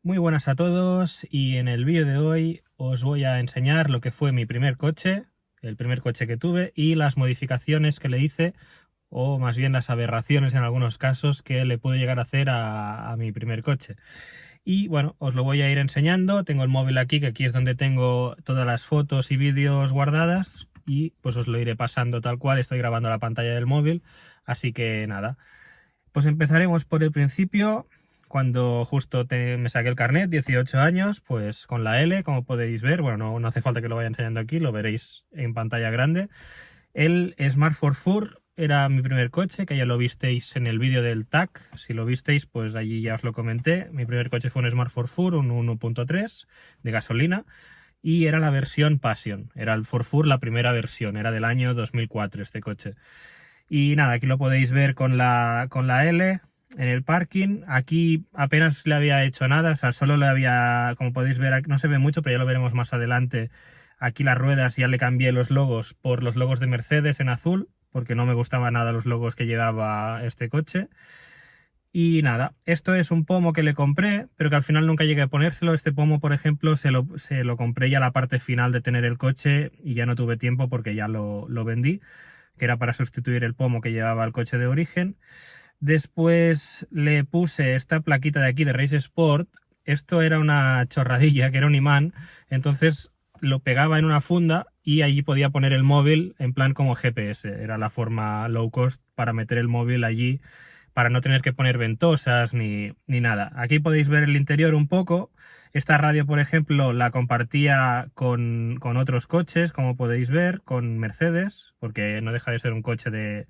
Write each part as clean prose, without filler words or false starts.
Muy buenas a todos y en el vídeo de hoy os voy a enseñar lo que fue mi primer coche, el primer coche que tuve y las modificaciones que le hice o más bien las aberraciones en algunos casos que le pude llegar a hacer a mi primer coche. Y bueno, os lo voy a ir enseñando, tengo el móvil aquí, que aquí es donde tengo todas las fotos y vídeos guardadas y pues os lo iré pasando tal cual, estoy grabando la pantalla del móvil, así que nada. Pues empezaremos por el principio, cuando justo me saqué el carnet, 18 años, pues con la L, como podéis ver, bueno, no hace falta que lo vaya enseñando aquí, lo veréis en pantalla grande. El Smart 44 era mi primer coche, que ya lo visteis en el vídeo del TAC, si lo visteis, pues allí ya os lo comenté. Mi primer coche fue un Smart 44, un 1.3 de gasolina, y era la versión Passion, era el 44 la primera versión, era del año 2004 este coche. Y nada, aquí lo podéis ver con la L en el parking. Aquí apenas le había hecho nada, o sea, solo le había, como podéis ver, no se ve mucho, pero ya lo veremos más adelante. Aquí las ruedas ya le cambié los logos por los logos de Mercedes en azul, porque no me gustaban nada los logos que llevaba este coche. Y nada, esto es un pomo que le compré, pero que al final nunca llegué a ponérselo. Este pomo, por ejemplo, se lo compré ya a la parte final de tener el coche y ya no tuve tiempo porque ya lo vendí, que era para sustituir el pomo que llevaba el coche de origen. Después le puse esta plaquita de aquí de Race Sport. Esto era una chorradilla, que era un imán. Entonces lo pegaba en una funda y allí podía poner el móvil en plan como GPS. Era la forma low cost para meter el móvil allí, para no tener que poner ventosas ni nada. Aquí podéis ver el interior un poco. Esta radio, por ejemplo, la compartía con otros coches, como podéis ver, con Mercedes, porque no deja de ser un coche de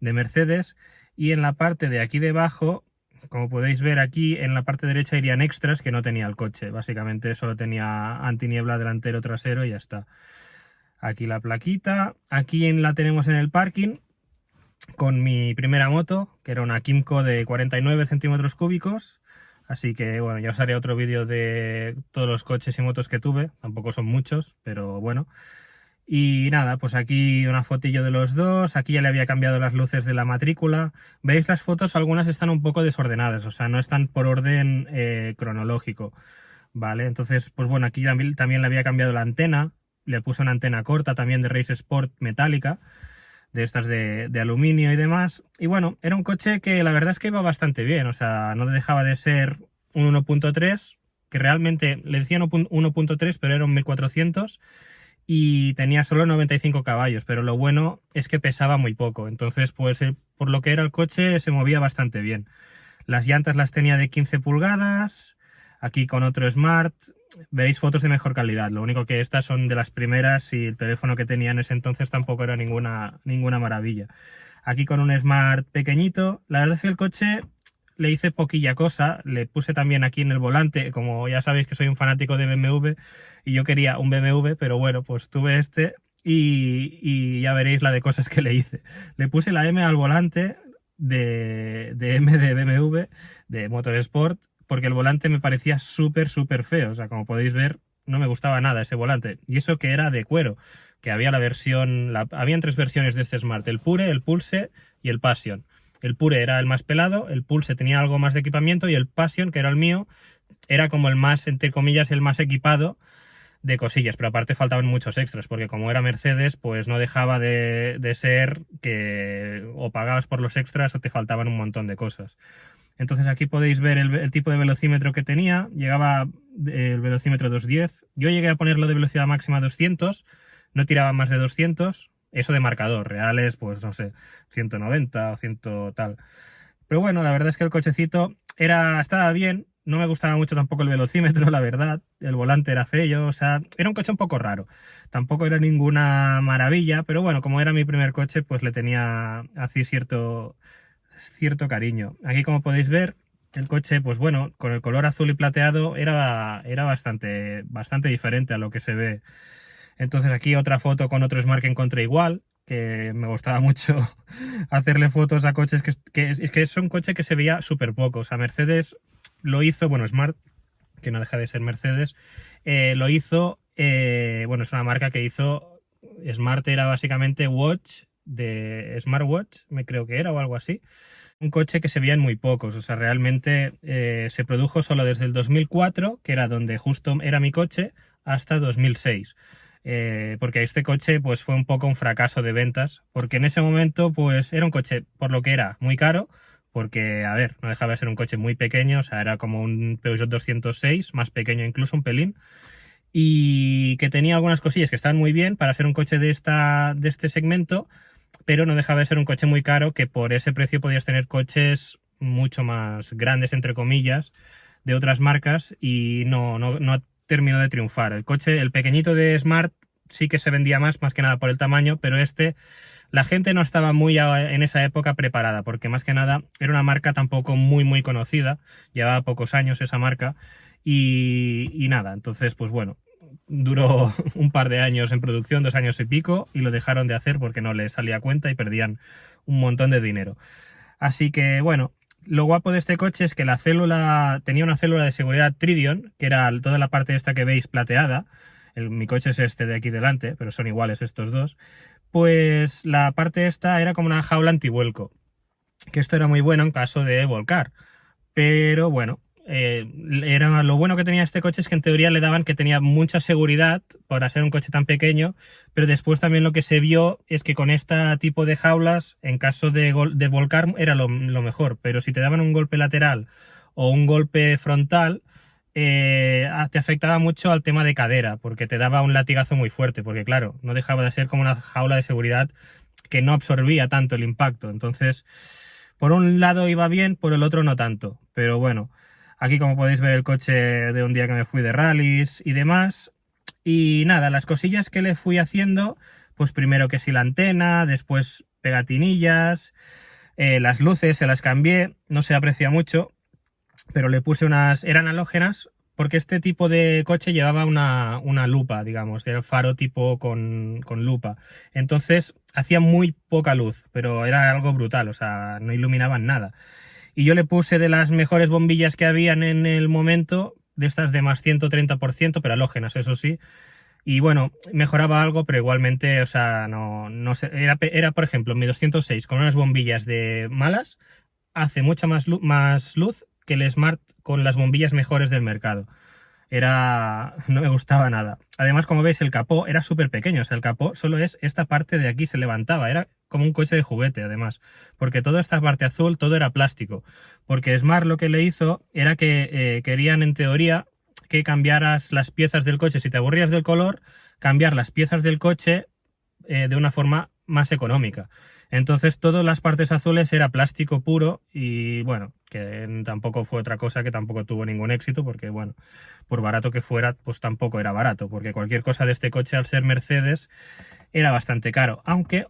Mercedes. Y en la parte de aquí debajo, como podéis ver aquí, en la parte derecha irían extras que no tenía el coche. Básicamente solo tenía antiniebla delantero, trasero y ya está. Aquí la plaquita. Aquí la tenemos en el parking con mi primera moto, que era una Kymco de 49 centímetros cúbicos. Así que bueno, ya os haré otro vídeo de todos los coches y motos que tuve. Tampoco son muchos, pero bueno. Y nada, pues aquí una fotillo de los dos. Aquí ya le había cambiado las luces de la matrícula. Veis las fotos, algunas están un poco desordenadas, o sea, no están por orden cronológico, ¿vale? Entonces, pues bueno, aquí también le había cambiado la antena. Le puse una antena corta también de Race Sport metálica, de estas de aluminio y demás. Y bueno, era un coche que la verdad es que iba bastante bien, o sea, no dejaba de ser un 1.3, que realmente le decían 1.3, pero era un 1400 y tenía solo 95 caballos, pero lo bueno es que pesaba muy poco, entonces pues por lo que era el coche se movía bastante bien. Las llantas las tenía de 15 pulgadas, aquí con otro Smart, veréis fotos de mejor calidad, lo único que estas son de las primeras y el teléfono que tenía en ese entonces tampoco era ninguna maravilla. Aquí con un Smart pequeñito, la verdad es que el coche le hice poquilla cosa, le puse también aquí en el volante, como ya sabéis que soy un fanático de BMW y yo quería un BMW, pero bueno, pues tuve este y ya veréis la de cosas que le hice. Le puse la M al volante de M de BMW, de Motorsport, porque el volante me parecía súper feo, o sea, como podéis ver, no me gustaba nada ese volante, y eso que era de cuero, que había habían tres versiones de este Smart, el Pure, el Pulse y el Passion. El Pure era el más pelado, el Pulse tenía algo más de equipamiento y el Passion, que era el mío, era como el más, entre comillas, el más equipado de cosillas, pero aparte faltaban muchos extras, porque como era Mercedes, pues no dejaba de ser que o pagabas por los extras o te faltaban un montón de cosas. Entonces aquí podéis ver el tipo de velocímetro que tenía, llegaba el velocímetro 210, yo llegué a ponerlo de velocidad máxima 200, no tiraba más de 200, eso de marcador, reales pues no sé, 190 o 100 tal. Pero bueno, la verdad es que el cochecito estaba bien, no me gustaba mucho tampoco el velocímetro, la verdad, el volante era feo, o sea, era un coche un poco raro, tampoco era ninguna maravilla, pero bueno, como era mi primer coche, pues le tenía así cierto cariño. Aquí como podéis ver, el coche, pues bueno, con el color azul y plateado era bastante diferente a lo que se ve. Entonces aquí otra foto con otro Smart que encontré igual, que me gustaba mucho hacerle fotos a coches que es un coche que se veía súper poco. O sea, Mercedes lo hizo, bueno, Smart, que no deja de ser Mercedes, lo hizo, bueno, es una marca que hizo, Smart era básicamente Watch, de Smartwatch, me creo que era, o algo así. un coche que se veía en muy pocos, o sea, realmente se produjo solo desde el 2004, que era donde justo era mi coche, hasta 2006. Porque este coche pues fue un poco un fracaso de ventas, porque en ese momento pues era un coche, por lo que era, muy caro, porque, a ver, no dejaba de ser un coche muy pequeño, o sea, era como un Peugeot 206, más pequeño incluso, un pelín, y que tenía algunas cosillas que estaban muy bien para ser un coche de este segmento, pero no dejaba de ser un coche muy caro, que por ese precio podías tener coches mucho más grandes, entre comillas, de otras marcas, y no terminó de triunfar. El coche, el pequeñito de Smart, sí que se vendía más que nada por el tamaño, pero la gente no estaba muy en esa época preparada, porque más que nada era una marca tampoco muy conocida, llevaba pocos años esa marca, y nada, entonces pues bueno, duró un par de años en producción, 2 años y pico, y lo dejaron de hacer porque no les salía a cuenta y perdían un montón de dinero. Así que bueno, lo guapo de este coche es que la célula tenía una célula de seguridad Tridion, que era toda la parte esta que veis plateada. Mi coche es este de aquí delante, pero son iguales estos dos. Pues la parte esta era como una jaula antivuelco, que esto era muy bueno en caso de volcar. Pero bueno, lo bueno que tenía este coche es que en teoría le daban que tenía mucha seguridad para ser un coche tan pequeño, pero después también lo que se vio es que con este tipo de jaulas, en caso de volcar, era lo mejor, pero si te daban un golpe lateral o un golpe frontal, te afectaba mucho al tema de cadera, porque te daba un latigazo muy fuerte, porque claro, no dejaba de ser como una jaula de seguridad que no absorbía tanto el impacto. Entonces, por un lado iba bien, por el otro no tanto. Pero bueno, aquí como podéis ver el coche de un día que me fui de rallies y demás. Y nada, las cosillas que le fui haciendo, pues primero que si la antena, después pegatinillas, las luces se las cambié, no se aprecia mucho, pero le puse eran halógenas, porque este tipo de coche llevaba una lupa, digamos, era faro tipo con lupa. Entonces hacía muy poca luz, pero era algo brutal, o sea, no iluminaban nada. Y yo le puse de las mejores bombillas que habían en el momento, de estas de más 130%, pero halógenas, eso sí. Y bueno, mejoraba algo, pero igualmente, o sea, no sé, era, por ejemplo, mi 206 con unas bombillas de malas, hace mucha más luz que el Smart con las bombillas mejores del mercado. No me gustaba nada. Además, como veis, el capó era súper pequeño. O sea, el capó solo es esta parte de aquí, se levantaba. Era como un coche de juguete, además. Porque toda esta parte azul, todo era plástico. Porque Smart lo que le hizo era que querían, en teoría, que cambiaras las piezas del coche. Si te aburrías del color, cambiar las piezas del coche de una forma más económica. Entonces, todas las partes azules era plástico puro y bueno, que tampoco fue otra cosa que tampoco tuvo ningún éxito porque bueno, por barato que fuera, pues tampoco era barato, porque cualquier cosa de este coche al ser Mercedes era bastante caro, aunque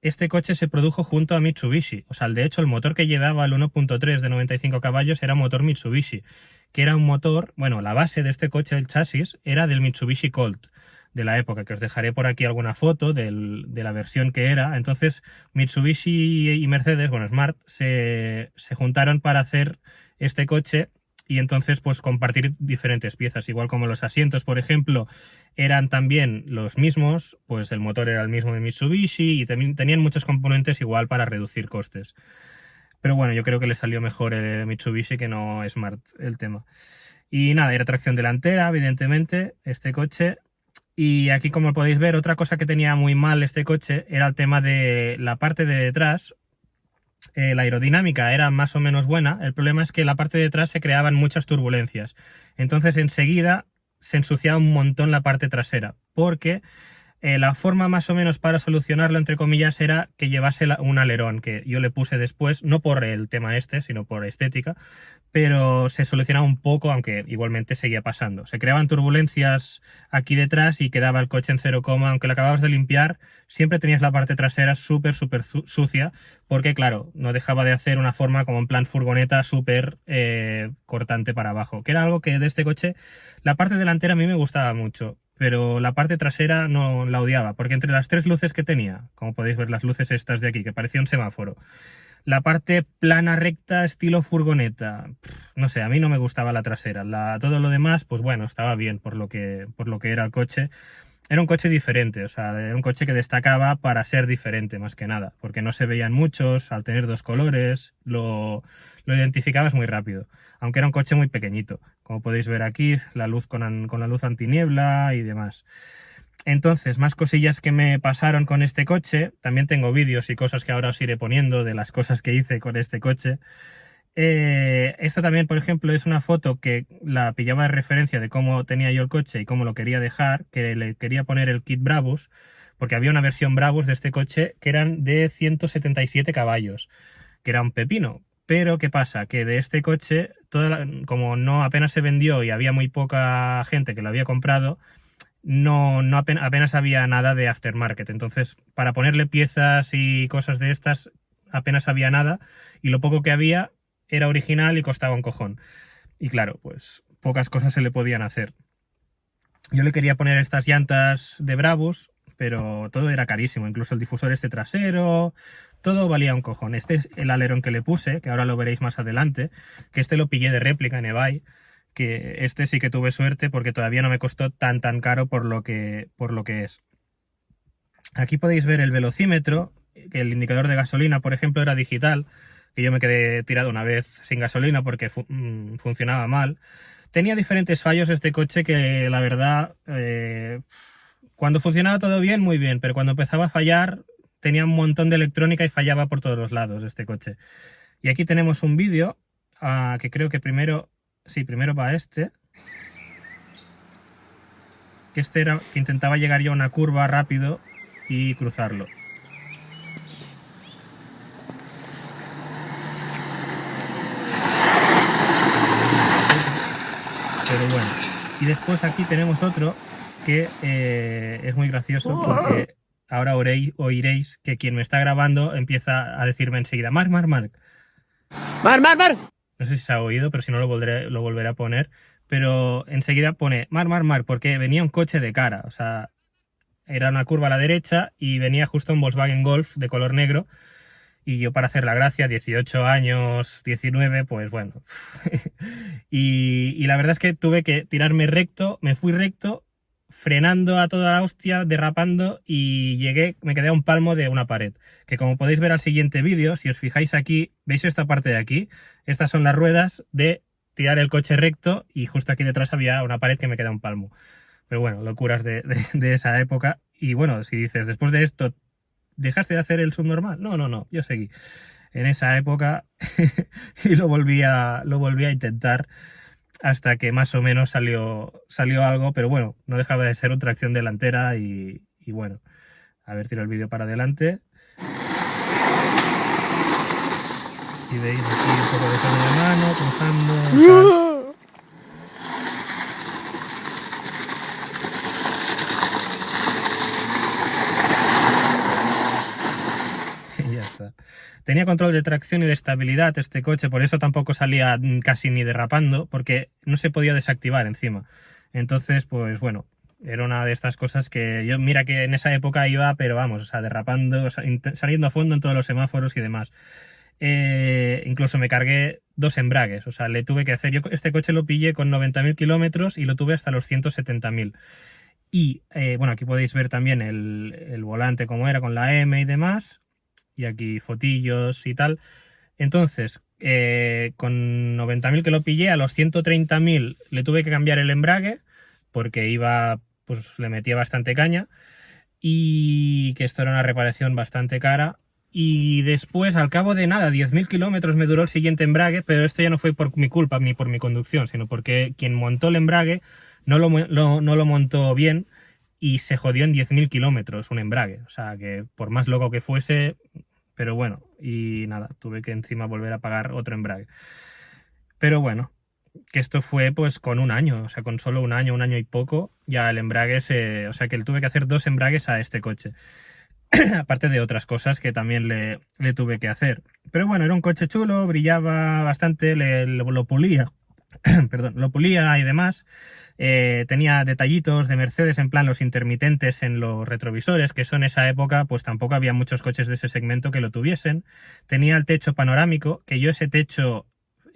este coche se produjo junto a Mitsubishi, o sea, de hecho el motor que llevaba el 1.3 de 95 caballos era motor Mitsubishi, que era un motor, bueno, la base de este coche, el chasis, era del Mitsubishi Colt de la época, que os dejaré por aquí alguna foto de la versión que era. Entonces, Mitsubishi y Mercedes, bueno, Smart, se juntaron para hacer este coche y entonces pues compartir diferentes piezas, igual como los asientos, por ejemplo, eran también los mismos, pues el motor era el mismo de Mitsubishi y también tenían muchos componentes igual para reducir costes. Pero bueno, yo creo que le salió mejor Mitsubishi que no Smart el tema. Y nada, era tracción delantera, evidentemente, este coche. Y aquí, como podéis ver, otra cosa que tenía muy mal este coche era el tema de la parte de detrás. La aerodinámica era más o menos buena, el problema es que la parte de detrás se creaban muchas turbulencias. Entonces enseguida se ensuciaba un montón la parte trasera, porque la forma más o menos para solucionarlo, entre comillas, era que llevase un alerón, que yo le puse después, no por el tema este, sino por estética, pero se solucionaba un poco, aunque igualmente seguía pasando. Se creaban turbulencias aquí detrás y quedaba el coche en cero coma, aunque lo acababas de limpiar, siempre tenías la parte trasera súper sucia, porque claro, no dejaba de hacer una forma como en plan furgoneta súper cortante para abajo, que era algo que de este coche, la parte delantera a mí me gustaba mucho, pero la parte trasera no la odiaba, porque entre las tres luces que tenía, como podéis ver las luces estas de aquí, que parecía un semáforo, la parte plana recta estilo furgoneta, no sé, a mí no me gustaba la trasera. Todo lo demás, pues bueno, estaba bien por lo que era el coche. era un coche diferente, o sea, era un coche que destacaba para ser diferente más que nada, porque no se veían muchos, al tener dos colores, lo identificabas muy rápido, aunque era un coche muy pequeñito, como podéis ver aquí, la luz con la luz antiniebla y demás. Entonces, más cosillas que me pasaron con este coche, también tengo vídeos y cosas que ahora os iré poniendo de las cosas que hice con este coche. Esta también, por ejemplo, es una foto que la pillaba de referencia de cómo tenía yo el coche y cómo lo quería dejar, que le quería poner el kit Brabus, porque había una versión Brabus de este coche que eran de 177 caballos, que era un pepino. Pero ¿qué pasa? Que de este coche, como no apenas se vendió y había muy poca gente que lo había comprado, no apenas había nada de aftermarket. Entonces, para ponerle piezas y cosas de estas, apenas había nada. Y lo poco que había era original y costaba un cojón. Y claro, pues pocas cosas se le podían hacer. Yo le quería poner estas llantas de Brabus, pero todo era carísimo. Incluso el difusor este trasero, todo valía un cojón. Este es el alerón que le puse, que ahora lo veréis más adelante, que este lo pillé de réplica en eBay, que este sí que tuve suerte porque todavía no me costó tan caro por lo que es. Aquí podéis ver el velocímetro, que el indicador de gasolina, por ejemplo, era digital, que yo me quedé tirado una vez sin gasolina porque funcionaba mal. Tenía diferentes fallos este coche que la verdad, cuando funcionaba todo bien, muy bien, pero cuando empezaba a fallar tenía un montón de electrónica y fallaba por todos los lados este coche. Y aquí tenemos un vídeo que creo que primero, sí, primero va este, que este era que intentaba llegar yo a una curva rápido y cruzarlo. Pero bueno, y después aquí tenemos otro que es muy gracioso porque ahora oiréis que quien me está grabando empieza a decirme enseguida, Marc, Marc, Marc. ¡Mar, Mar, Mar! No sé si se ha oído, pero si no lo volveré a poner. Pero enseguida pone Marc, Marc, Marc, porque venía un coche de cara. O sea, era una curva a la derecha y venía justo un Volkswagen Golf de color negro. Y yo para hacer la gracia, 18 años, 19, pues bueno. y la verdad es que tuve que tirarme recto, me fui recto, frenando a toda la hostia, derrapando y me quedé a un palmo de una pared. Que como podéis ver al siguiente vídeo, si os fijáis aquí, ¿veis esta parte de aquí? Estas son las ruedas de tirar el coche recto y justo aquí detrás había una pared que me queda un palmo. Pero bueno, locuras de esa época. Y bueno, si dices, después de esto, ¿dejaste de hacer el subnormal? No, no, no, yo seguí en esa época y lo volví a intentar hasta que más o menos salió algo, pero bueno, no dejaba de ser otra acción delantera y bueno, a ver, tiro el vídeo para adelante. Y veis aquí un poco de freno de mano, cruzando, tal. Y ya está. Tenía control de tracción y de estabilidad este coche, por eso tampoco salía casi ni derrapando, porque no se podía desactivar encima. Entonces, pues bueno, era una de estas cosas que yo, mira que en esa época iba, pero vamos, o sea, derrapando, saliendo a fondo en todos los semáforos y demás. Incluso me cargué 2 embragues, o sea, le tuve que hacer, yo este coche lo pillé con 90.000 kilómetros y lo tuve hasta los 170.000. Y bueno, aquí podéis ver también el volante como era con la M y demás. Y aquí fotillos y tal. Entonces, con 90.000 que lo pillé, a los 130.000 le tuve que cambiar el embrague porque pues le metía bastante caña y que esto era una reparación bastante cara. Y después, al cabo de nada, 10.000 kilómetros me duró el siguiente embrague, pero esto ya no fue por mi culpa ni por mi conducción, sino porque quien montó el embrague no lo montó bien y se jodió en 10.000 kilómetros un embrague. O sea, que por más loco que fuese, pero bueno, y nada, tuve que encima volver a pagar otro embrague. Pero bueno, que esto fue pues con un año, o sea, con solo un año y poco, ya el embrague o sea, que tuve que hacer 2 embragues a este coche. Aparte de otras cosas que también le tuve que hacer. Pero bueno, era un coche chulo, brillaba bastante, lo pulía, perdón, lo pulía y demás. Tenía detallitos de Mercedes, en plan los intermitentes en los retrovisores, que eso en esa época pues tampoco había muchos coches de ese segmento que lo tuviesen. Tenía el techo panorámico, que yo ese techo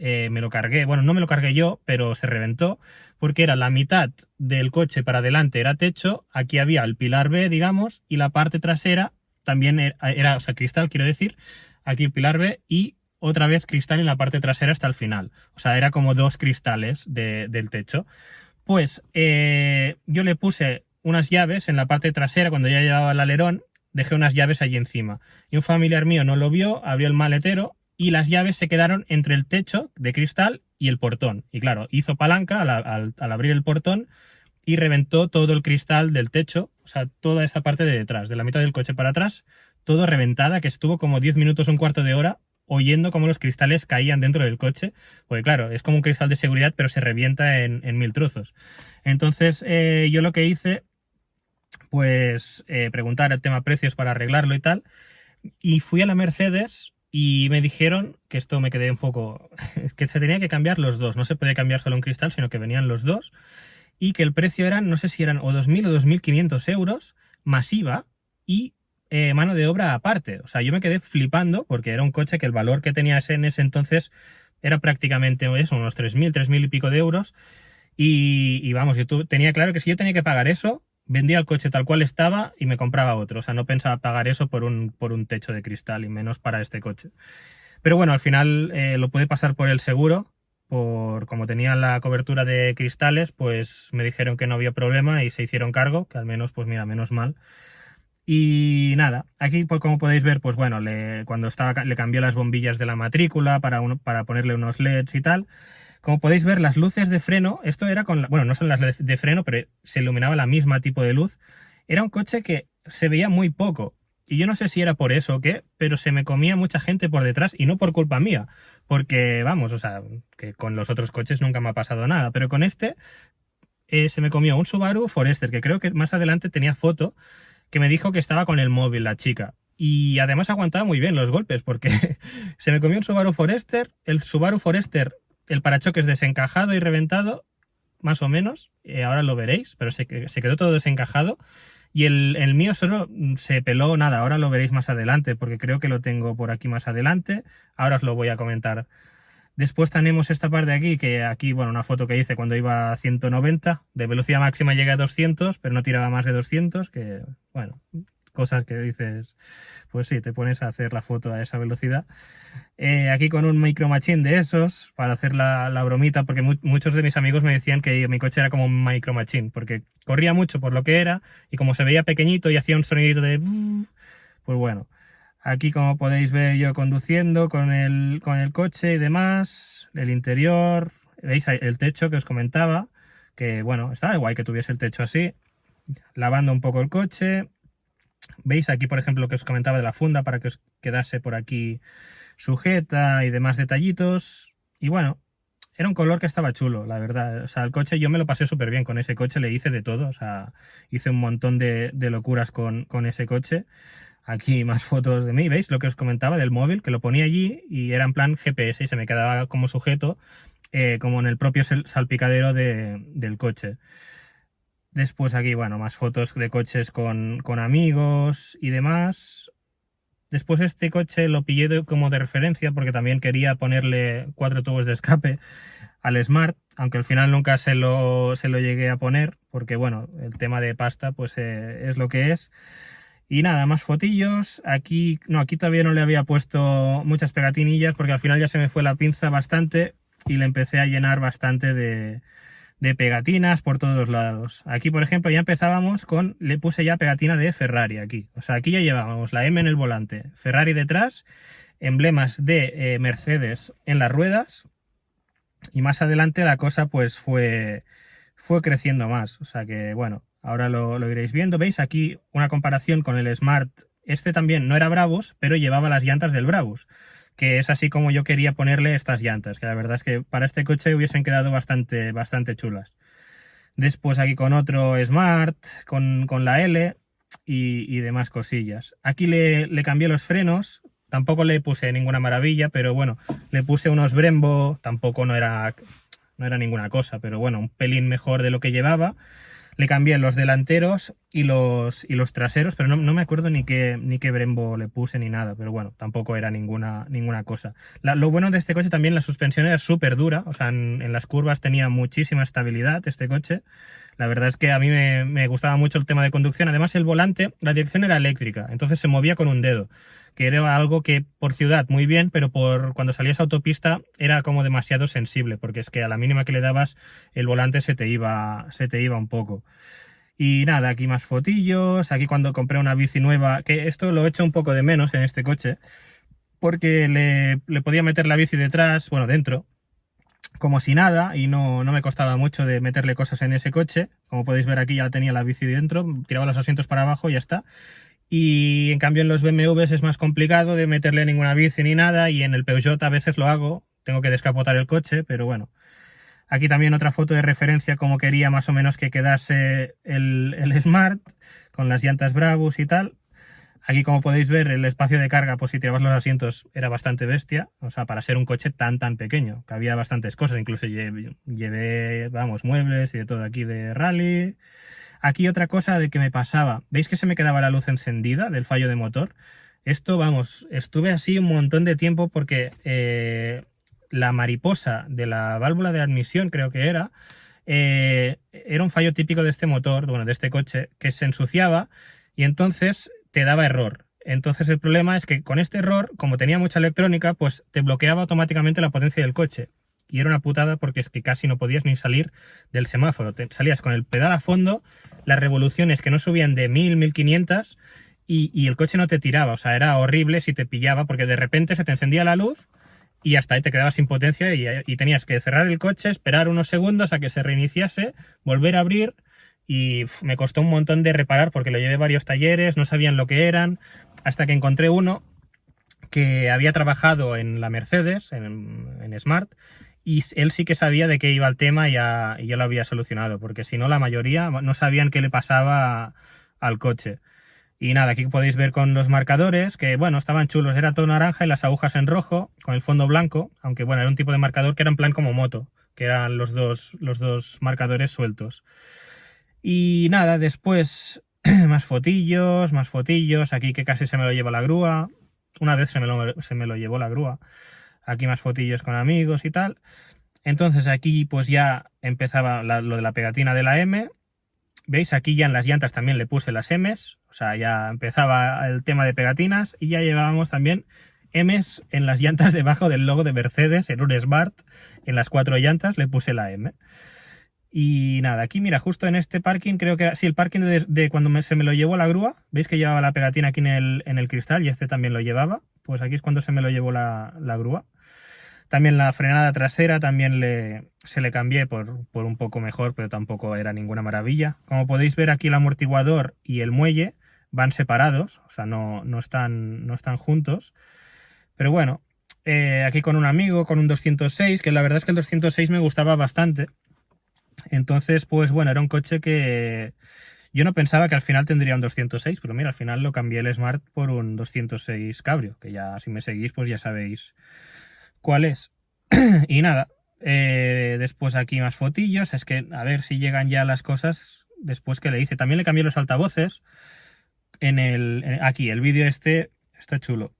me lo cargué. Bueno, no me lo cargué yo, pero se reventó porque era la mitad del coche para adelante era techo, aquí había el pilar B, digamos, y la parte trasera también era, o sea, cristal, quiero decir, aquí el pilar B y otra vez cristal en la parte trasera hasta el final. O sea, era como dos cristales del techo. Pues yo le puse unas llaves en la parte trasera cuando ya llevaba el alerón, dejé unas llaves allí encima. Y un familiar mío no lo vio, abrió el maletero y las llaves se quedaron entre el techo de cristal y el portón. Y claro, hizo palanca al abrir el portón y reventó todo el cristal del techo, o sea, toda esa parte de detrás, de la mitad del coche para atrás, todo reventada, que estuvo como 10 minutos, un cuarto de hora, oyendo cómo los cristales caían dentro del coche, porque claro, es como un cristal de seguridad, pero se revienta en mil trozos. Entonces, yo lo que hice, pues, preguntar el tema precios para arreglarlo y tal, y fui a la Mercedes y me dijeron que esto me quedé un poco... Es que se tenía que cambiar los dos, no se podía cambiar solo un cristal, sino que venían los dos, y que el precio eran, no sé si eran o 2.000 o 2.500 euros, masiva y mano de obra aparte. O sea, yo me quedé flipando porque era un coche que el valor que tenía en ese entonces era prácticamente eso, unos 3.000 y pico de euros. Y vamos, tenía claro que si yo tenía que pagar eso, vendía el coche tal cual estaba y me compraba otro. O sea, no pensaba pagar eso por un techo de cristal y menos para este coche. Pero bueno, al final lo pude pasar por el seguro. Como tenía la cobertura de cristales, pues me dijeron que no había problema y se hicieron cargo, que al menos, pues mira, menos mal. Y nada, aquí pues como podéis ver, pues bueno, cuando le cambió las bombillas de la matrícula para ponerle unos LEDs y tal. Como podéis ver, las luces de freno, esto era bueno, no son las de freno, pero se iluminaba la misma tipo de luz. Era un coche que se veía muy poco. Y yo no sé si era por eso o qué, pero se me comía mucha gente por detrás y no por culpa mía. Porque, vamos, o sea, que con los otros coches nunca me ha pasado nada, pero con este se me comió un Subaru Forester, que creo que más adelante tenía foto, que me dijo que estaba con el móvil la chica. Y además aguantaba muy bien los golpes, porque se me comió un Subaru Forester, el Subaru Forester, el parachoques desencajado y reventado, más o menos, ahora lo veréis, pero se quedó todo desencajado. Y el mío solo se peló nada, ahora lo veréis más adelante, porque creo que lo tengo por aquí más adelante. Ahora os lo voy a comentar. Después tenemos esta parte de aquí, que aquí, bueno, una foto que hice cuando iba a 190, de velocidad máxima llegué a 200, pero no tiraba más de 200, que, bueno, cosas que dices, pues sí, te pones a hacer la foto a esa velocidad. Aquí con un Micro Machine de esos, para hacer la bromita, porque muchos de mis amigos me decían que mi coche era como un Micro Machine, porque corría mucho por lo que era, y como se veía pequeñito y hacía un sonidito de... Pues bueno. Aquí, como podéis ver, yo conduciendo con el coche y demás, el interior, veis el techo que os comentaba, que bueno, estaba guay que tuviese el techo así, lavando un poco el coche. Veis aquí, por ejemplo, lo que os comentaba de la funda para que os quedase por aquí sujeta y demás detallitos. Y bueno, era un color que estaba chulo, la verdad. O sea, el coche yo me lo pasé súper bien con ese coche, le hice de todo, o sea, hice un montón de locuras con ese coche. Aquí más fotos de mí, ¿veis? Lo que os comentaba del móvil, que lo ponía allí y era en plan GPS y se me quedaba como sujeto, como en el propio salpicadero del coche. Después aquí, bueno, más fotos de coches con amigos y demás. Después este coche lo pillé como de referencia porque también quería ponerle 4 tubos de escape al Smart, aunque al final nunca se lo llegué a poner porque, bueno, el tema de pasta pues es lo que es. Y nada, más fotillos. Aquí todavía no le había puesto muchas pegatinillas porque al final ya se me fue la pinza bastante y le empecé a llenar bastante de pegatinas por todos lados. Aquí, por ejemplo, ya empezábamos le puse ya pegatina de Ferrari aquí. O sea, aquí ya llevábamos la M en el volante, Ferrari detrás, emblemas de Mercedes en las ruedas y más adelante la cosa pues fue creciendo más. O sea que, bueno, ahora lo iréis viendo. ¿Veis? Aquí una comparación con el Smart. Este también no era Brabus, pero llevaba las llantas del Brabus, que es así como yo quería ponerle estas llantas, que la verdad es que para este coche hubiesen quedado bastante chulas. Después aquí con otro Smart, con la L y demás cosillas. Aquí le cambié los frenos, tampoco le puse ninguna maravilla, pero bueno, le puse unos Brembo, tampoco no era ninguna cosa, pero bueno, un pelín mejor de lo que llevaba. Le cambié los delanteros, y los traseros, pero no me acuerdo ni qué Brembo le puse ni nada, pero bueno, tampoco era ninguna cosa. Lo bueno de este coche también, la suspensión era súper dura, o sea, en las curvas tenía muchísima estabilidad este coche. La verdad es que a mí me gustaba mucho el tema de conducción. Además, el volante, la dirección era eléctrica, entonces se movía con un dedo, que era algo que por ciudad muy bien, pero cuando salías a autopista era como demasiado sensible, porque es que a la mínima que le dabas el volante se te iba un poco. Y nada, aquí más fotillos, aquí cuando compré una bici nueva, que esto lo he hecho un poco de menos en este coche, porque le podía meter la bici detrás, bueno, dentro, como si nada, y no me costaba mucho de meterle cosas en ese coche. Como podéis ver aquí ya tenía la bici dentro, tiraba los asientos para abajo y ya está. Y en cambio en los BMWs es más complicado de meterle ninguna bici ni nada, y en el Peugeot a veces lo hago, tengo que descapotar el coche, pero bueno. Aquí también otra foto de referencia como quería más o menos que quedase el Smart, con las llantas Brabus y tal. Aquí, como podéis ver, el espacio de carga, pues si tirabas los asientos, era bastante bestia. O sea, para ser un coche tan pequeño, que había bastantes cosas. Incluso llevé, vamos, muebles y de todo aquí de rally. Aquí otra cosa de que me pasaba. ¿Veis que se me quedaba la luz encendida del fallo de motor? Esto, vamos, estuve así un montón de tiempo porque la mariposa de la válvula de admisión, creo que era un fallo típico de este motor, bueno, de este coche, que se ensuciaba y entonces te daba error. Entonces el problema es que con este error, como tenía mucha electrónica, pues te bloqueaba automáticamente la potencia del coche. Y era una putada porque es que casi no podías ni salir del semáforo. Salías con el pedal a fondo, las revoluciones que no subían de 1500 y el coche no te tiraba. O sea, era horrible si te pillaba porque de repente se te encendía la luz y hasta ahí te quedabas sin potencia y tenías que cerrar el coche, esperar unos segundos a que se reiniciase, volver a abrir y me costó un montón de reparar porque lo llevé a varios talleres, no sabían lo que eran, hasta que encontré uno que había trabajado en la Mercedes, en Smart, y él sí que sabía de qué iba el tema y ya lo había solucionado, porque si no la mayoría no sabían qué le pasaba al coche. Y nada, aquí podéis ver con los marcadores, que bueno, estaban chulos, era todo naranja y las agujas en rojo, con el fondo blanco, aunque bueno, era un tipo de marcador que era en plan como moto, que eran los dos marcadores sueltos. Y nada, después más fotillos, aquí que casi se me lo lleva la grúa, una vez se me lo llevó la grúa, aquí más fotillos con amigos y tal. Entonces aquí pues ya empezaba lo de la pegatina de la M. ¿Veis? Aquí ya en las llantas también le puse las M's, o sea, ya empezaba el tema de pegatinas y ya llevábamos también M's en las llantas debajo del logo de Mercedes, en un Smart, en las 4 llantas le puse la M. Y nada, aquí mira, justo en este parking, creo que era, sí, el parking de cuando se me lo llevó la grúa, ¿veis que llevaba la pegatina aquí en el cristal y este también lo llevaba? Pues aquí es cuando se me lo llevó la grúa. También la frenada trasera también se le cambié por un poco mejor, pero tampoco era ninguna maravilla. Como podéis ver aquí el amortiguador y el muelle van separados, o sea, no están juntos. Pero bueno, aquí con un amigo, con un 206, que la verdad es que el 206 me gustaba bastante. Entonces, pues bueno, era un coche que yo no pensaba que al final tendría un 206, pero mira, al final lo cambié el Smart por un 206 Cabrio, que ya si me seguís, pues ya sabéis cuál es. Y nada, después aquí más fotillos, es que a ver si llegan ya las cosas después que le hice. También le cambié los altavoces aquí, el vídeo este está chulo.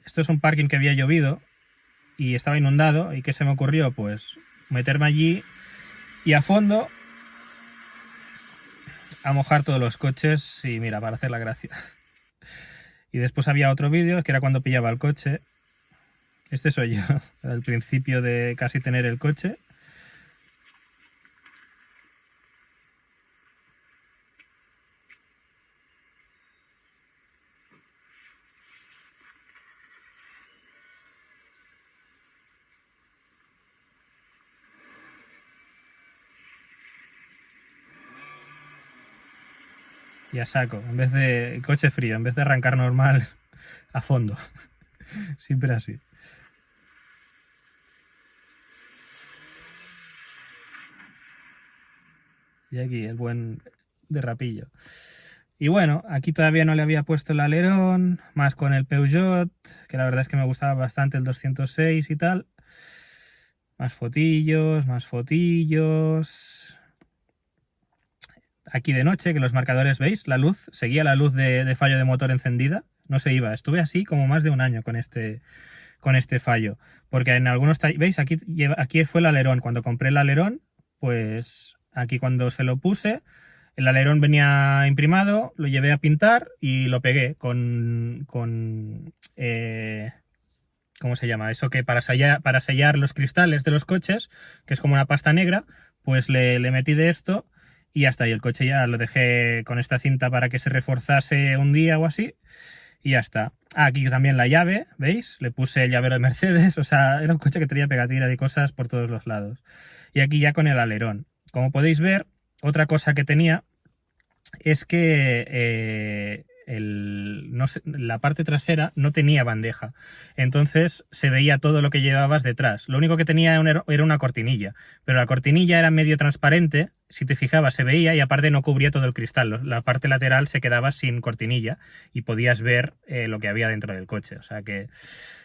Esto es un parking que había llovido y estaba inundado. ¿Y qué se me ocurrió? Pues meterme allí y a fondo a mojar todos los coches y mira, para hacer la gracia. Y después había otro vídeo que era cuando pillaba el coche. Este soy yo, al principio de casi tener el coche. Y a saco, en vez de coche frío, en vez de arrancar normal a fondo. Siempre así. Y aquí el buen derrapillo. Y bueno, aquí todavía no le había puesto el alerón, más con el Peugeot, que la verdad es que me gustaba bastante el 206 y tal. Más fotillos, más fotillos. aquí de noche, que los marcadores, ¿veis? La luz, seguía la luz de fallo de motor encendida, no se iba. Estuve así como más de un año con este fallo. Porque en algunos, ¿veis? Aquí fue el alerón. Cuando compré el alerón, pues aquí cuando se lo puse, el alerón venía imprimado, lo llevé a pintar y lo pegué ¿cómo se llama? Eso que para sellar los cristales de los coches, que es como una pasta negra, pues le metí de esto y hasta ahí el coche ya lo dejé con esta cinta para que se reforzase un día o así y ya está. Aquí también la llave, ¿veis? Le puse el llavero de Mercedes, o sea, era un coche que tenía pegatina y cosas por todos los lados. Y aquí ya con el alerón. Como podéis ver, otra cosa que tenía es que no sé, la parte trasera no tenía bandeja. Entonces se veía todo lo que llevabas detrás. Lo único que tenía era una cortinilla. Pero la cortinilla era medio transparente. Si te fijabas se veía y aparte no cubría todo el cristal. La parte lateral se quedaba sin cortinilla y podías ver lo que había dentro del coche. O sea que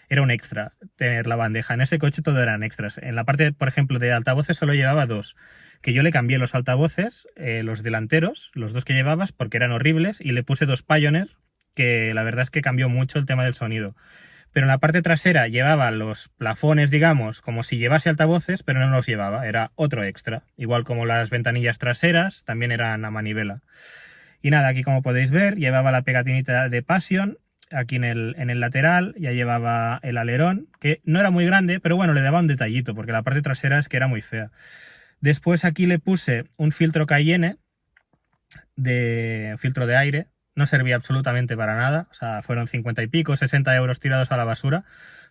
era un extra tener la bandeja. En ese coche todo eran extras. En la parte, por ejemplo, de altavoces solo llevaba dos, que yo le cambié los altavoces, los delanteros, los dos que llevabas, porque eran horribles, y le puse dos Pioneer, que la verdad es que cambió mucho el tema del sonido. Pero en la parte trasera llevaba los plafones, digamos, como si llevase altavoces, pero no los llevaba, era otro extra. Igual como las ventanillas traseras, también eran a manivela. Y nada, aquí como podéis ver, llevaba la pegatinita de Passion, aquí en el lateral, ya llevaba el alerón, que no era muy grande, pero bueno, le daba un detallito, porque la parte trasera es que era muy fea. Después aquí le puse un filtro Cayenne, filtro de aire, no servía absolutamente para nada, o sea, fueron 50 y pico, 60 euros tirados a la basura.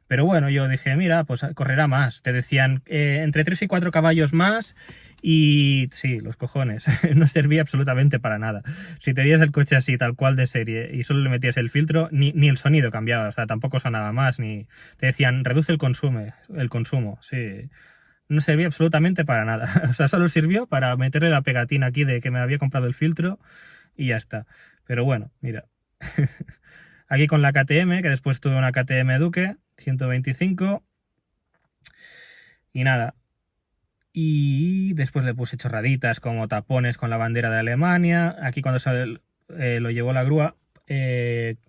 Pero bueno, yo dije, mira, pues correrá más. Te decían entre 3 y 4 caballos más y sí, los cojones, no servía absolutamente para nada. Si tenías el coche así, tal cual de serie, y solo le metías el filtro, ni el sonido cambiaba, o sea, tampoco sonaba más, ni te decían, reduce el consumo, sí. No servía absolutamente para nada. O sea, solo sirvió para meterle la pegatina aquí de que me había comprado el filtro y ya está. Pero bueno, mira. Aquí con la KTM, que después tuve una KTM Duke 125. Y nada. Y después le puse chorraditas como tapones con la bandera de Alemania. Aquí cuando lo llevó la grúa,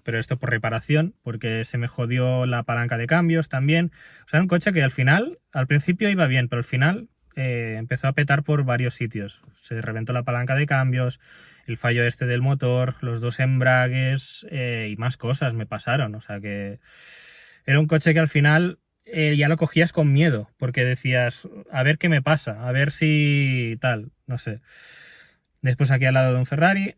pero esto por reparación, porque se me jodió la palanca de cambios también. O sea, era un coche que al principio iba bien, pero al final empezó a petar por varios sitios. Se reventó la palanca de cambios, el fallo este del motor, los dos embragues y más cosas me pasaron. O sea que era un coche que al final ya lo cogías con miedo, porque decías, a ver qué me pasa, a ver si tal, no sé. Después aquí al lado de un Ferrari.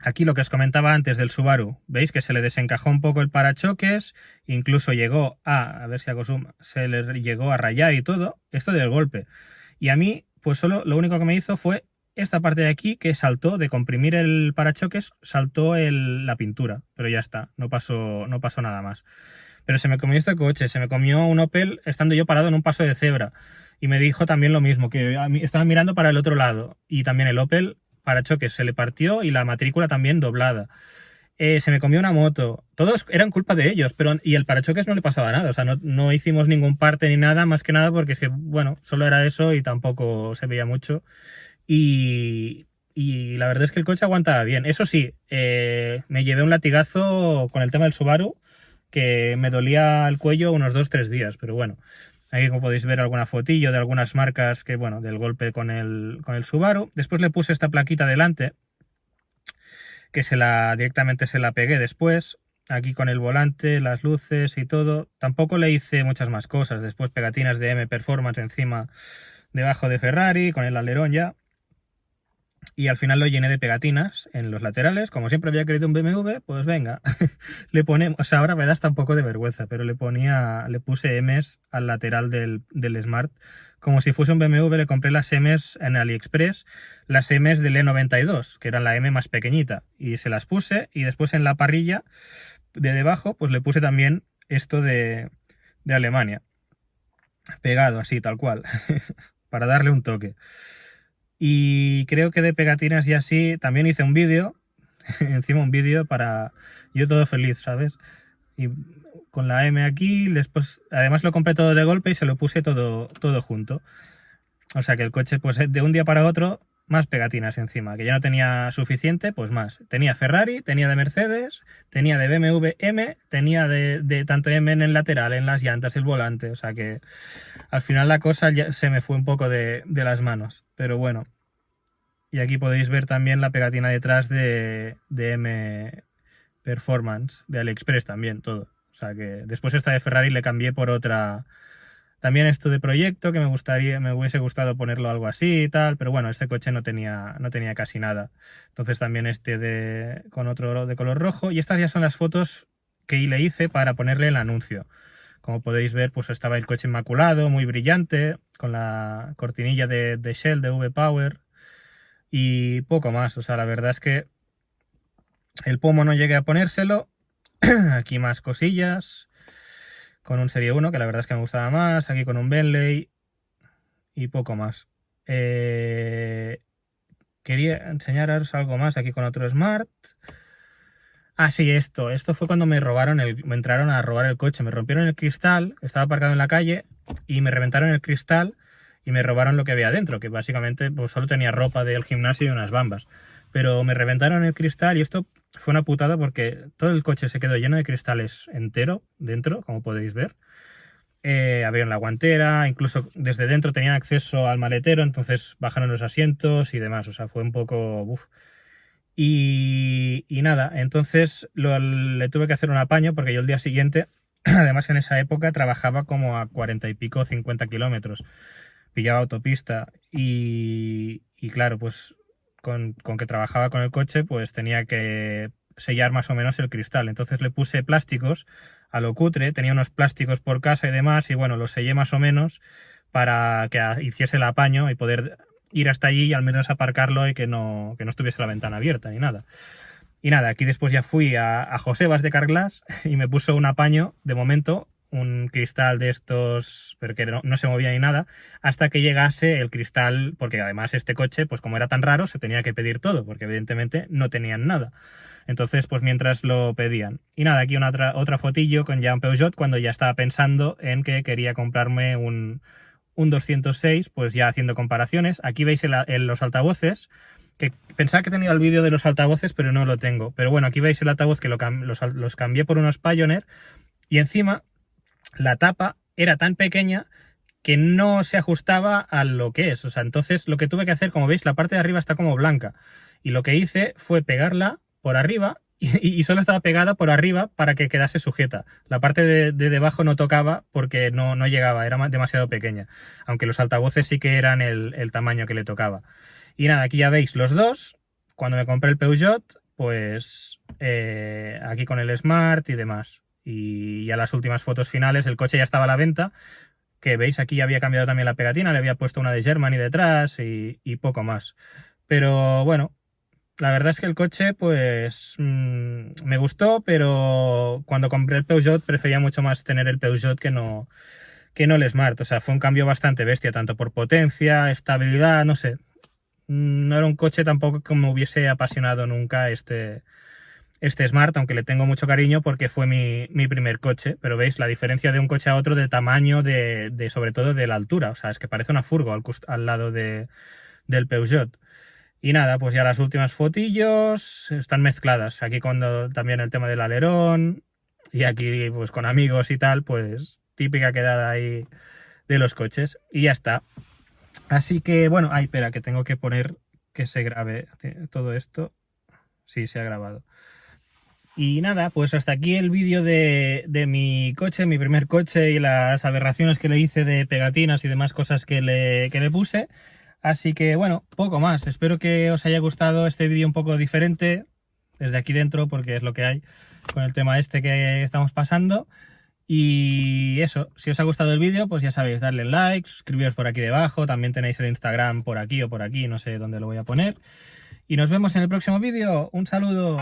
Aquí lo que os comentaba antes del Subaru, veis que se le desencajó un poco el parachoques, incluso llegó a ver si hago zoom, se le llegó a rayar y todo, esto del golpe. Y a mí, pues solo lo único que me hizo fue esta parte de aquí que saltó, de comprimir el parachoques, saltó la pintura, pero ya está, no pasó nada más. Pero se me comió este coche, se me comió un Opel estando yo parado en un paso de cebra. Y me dijo también lo mismo, que estaba mirando para el otro lado. Y también el Opel parachoques se le partió y la matrícula también doblada. Se me comió una moto. Todos eran culpa de ellos, y el parachoques no le pasaba nada. O sea, no hicimos ningún parte ni nada, más que nada porque es que, bueno, solo era eso y tampoco se veía mucho. Y la verdad es que el coche aguantaba bien. Eso sí, me llevé un latigazo con el tema del Subaru, que me dolía el cuello unos 2-3 días, pero bueno. Aquí como podéis ver alguna fotillo de algunas marcas que, bueno, del golpe con el Subaru. Después le puse esta plaquita delante, que directamente se la pegué después. Aquí con el volante, las luces y todo. Tampoco le hice muchas más cosas. Después pegatinas de M Performance encima, debajo de Ferrari, con el alerón ya. Y al final lo llené de pegatinas en los laterales. Como siempre había querido un BMW, pues venga, le ponemos, o sea, ahora me da hasta un poco de vergüenza, pero le puse M's al lateral del Smart. Como si fuese un BMW, le compré las M's en AliExpress, las M's del E92, que eran la M más pequeñita, y se las puse, y después en la parrilla de debajo, pues le puse también esto de Alemania, pegado así, tal cual, para darle un toque. Y creo que de pegatinas y así también hice un vídeo, encima un vídeo para yo todo feliz, ¿sabes? Y con la M aquí, después, además lo compré todo de golpe y se lo puse todo junto. O sea que el coche, pues de un día para otro, más pegatinas encima, que ya no tenía suficiente, pues más. Tenía Ferrari, tenía de Mercedes, tenía de BMW M, tenía de tanto M en el lateral, en las llantas, el volante, o sea que al final la cosa ya se me fue un poco de las manos, pero bueno. Y aquí podéis ver también la pegatina detrás de M Performance, de AliExpress también, todo. O sea que después esta de Ferrari le cambié por otra. También esto de proyecto, que me hubiese gustado ponerlo algo así y tal, pero bueno, este coche no tenía casi nada. Entonces también con otro de color rojo. Y estas ya son las fotos que le hice para ponerle el anuncio. Como podéis ver, pues estaba el coche inmaculado, muy brillante, con la cortinilla de Shell, de V-Power, y poco más. O sea, la verdad es que el pomo no llegué a ponérselo. Aquí más cosillas. Con un Serie 1, que la verdad es que me gustaba más. Aquí con un Bentley. Y poco más. Quería enseñaros algo más aquí con otro Smart. Ah, sí, esto fue cuando me entraron a robar el coche. Me rompieron el cristal, estaba aparcado en la calle y me reventaron el cristal y me robaron lo que había dentro, que básicamente pues solo tenía ropa del gimnasio y unas bambas. Pero me reventaron el cristal y esto fue una putada porque todo el coche se quedó lleno de cristales entero dentro, como podéis ver. Abrieron la guantera, incluso desde dentro tenían acceso al maletero, entonces bajaron los asientos y demás. O sea, fue un poco... uf. Y nada, entonces le tuve que hacer un apaño porque yo el día siguiente, además en esa época, trabajaba como a 40 y pico, 50 kilómetros. Pillaba autopista y claro, pues con que trabajaba con el coche, pues tenía que sellar más o menos el cristal. Entonces le puse plásticos a lo cutre, tenía unos plásticos por casa y demás, y bueno, los sellé más o menos para que hiciese el apaño y poder ir hasta allí y al menos aparcarlo y que no estuviese la ventana abierta ni nada. Y nada, aquí después ya fui a Josebas de Carglass y me puso un apaño, de momento, un cristal de estos, pero que no se movía ni nada, hasta que llegase el cristal, porque además este coche, pues como era tan raro, se tenía que pedir todo, porque evidentemente no tenían nada. Entonces, pues mientras lo pedían. Y nada, aquí otra fotillo con ya un Peugeot, cuando ya estaba pensando en que quería comprarme un 206, pues ya haciendo comparaciones. Aquí veis los altavoces, que pensaba que tenía el vídeo de los altavoces, pero no lo tengo. Pero bueno, aquí veis el altavoz que los cambié por unos Pioneer, y encima la tapa era tan pequeña que no se ajustaba a lo que es. O sea, entonces lo que tuve que hacer, como veis, la parte de arriba está como blanca. Y lo que hice fue pegarla por arriba y solo estaba pegada por arriba para que quedase sujeta. La parte de debajo no tocaba porque no llegaba, era demasiado pequeña. Aunque los altavoces sí que eran el tamaño que le tocaba. Y nada, aquí ya veis los dos. Cuando me compré el Peugeot, pues aquí con el Smart y demás. Y ya las últimas fotos finales, el coche ya estaba a la venta. Que veis, aquí ya había cambiado también la pegatina, le había puesto una de Germany detrás y poco más. Pero bueno, la verdad es que el coche, pues me gustó, pero cuando compré el Peugeot prefería mucho más tener el Peugeot que no el Smart. O sea, fue un cambio bastante bestia, tanto por potencia, estabilidad, no sé. No era un coche tampoco que me hubiese apasionado nunca este Smart, aunque le tengo mucho cariño porque fue mi primer coche. Pero veis la diferencia de un coche a otro de tamaño, sobre todo de la altura. O sea, es que parece una furgo al lado del Peugeot. Y nada, pues ya las últimas fotillos están mezcladas. Aquí cuando también el tema del alerón. Y aquí pues con amigos y tal, pues típica quedada ahí de los coches. Y ya está. Así que bueno, ay, espera, que tengo que poner que se grabe todo esto. Sí, se ha grabado. Y nada, pues hasta aquí el vídeo de mi coche, mi primer coche, y las aberraciones que le hice de pegatinas y demás cosas que le puse. Así que bueno, poco más. Espero que os haya gustado este vídeo un poco diferente desde aquí dentro, porque es lo que hay con el tema este que estamos pasando. Y eso, si os ha gustado el vídeo, pues ya sabéis, darle like, suscribiros por aquí debajo. También tenéis el Instagram por aquí o por aquí, no sé dónde lo voy a poner. Y nos vemos en el próximo vídeo. Un saludo.